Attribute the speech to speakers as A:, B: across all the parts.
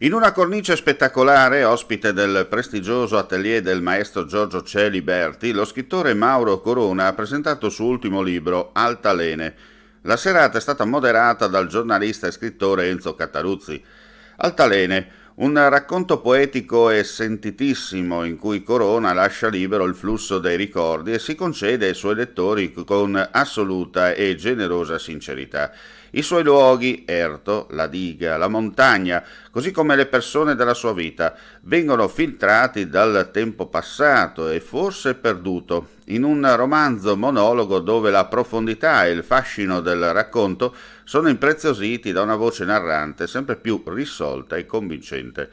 A: In una cornice spettacolare, ospite del prestigioso atelier del maestro Giorgio Celiberti, lo scrittore Mauro Corona ha presentato il suo ultimo libro, Altalene. La serata è stata moderata dal giornalista e scrittore Enzo Cataruzzi. Altalene, un racconto poetico e sentitissimo in cui Corona lascia libero il flusso dei ricordi e si concede ai suoi lettori con assoluta e generosa sincerità. I suoi luoghi, Erto, la diga, la montagna, così come le persone della sua vita, vengono filtrati dal tempo passato e forse perduto, in un romanzo monologo dove la profondità e il fascino del racconto sono impreziositi da una voce narrante sempre più risolta e convincente.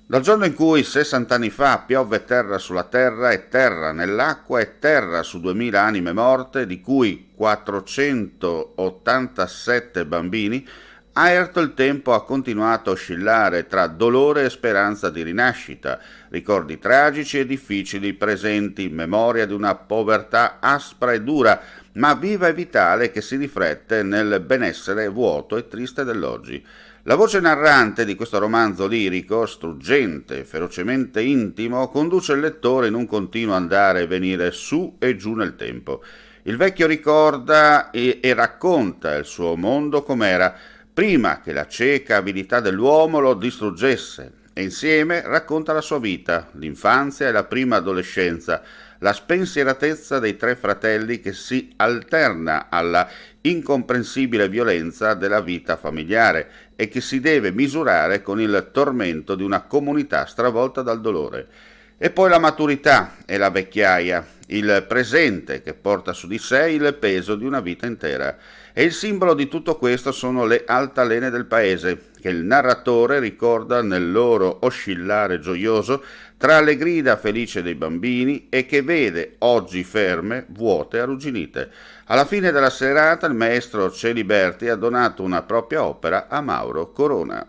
A: Dal giorno in cui 60 anni fa piovve terra sulla terra e terra nell'acqua e terra su 2000 anime morte, di cui 487 bambini, Aerto il tempo ha continuato a oscillare tra dolore e speranza di rinascita, ricordi tragici e difficili presenti, memoria di una povertà aspra e dura, ma viva e vitale che si riflette nel benessere vuoto e triste dell'oggi. La voce narrante di questo romanzo lirico, struggente, ferocemente intimo, conduce il lettore in un continuo andare e venire su e giù nel tempo. Il vecchio ricorda e racconta il suo mondo com'era, prima che la cieca abilità dell'uomo lo distruggesse, e insieme racconta la sua vita, l'infanzia e la prima adolescenza, la spensieratezza dei tre fratelli che si alterna alla incomprensibile violenza della vita familiare e che si deve misurare con il tormento di una comunità stravolta dal dolore. E poi la maturità e la vecchiaia, il presente che porta su di sé il peso di una vita intera. E il simbolo di tutto questo sono le altalene del paese, che il narratore ricorda nel loro oscillare gioioso tra le grida felici dei bambini e che vede oggi ferme, vuote, arrugginite. Alla fine della serata il maestro Celiberti ha donato una propria opera a Mauro Corona.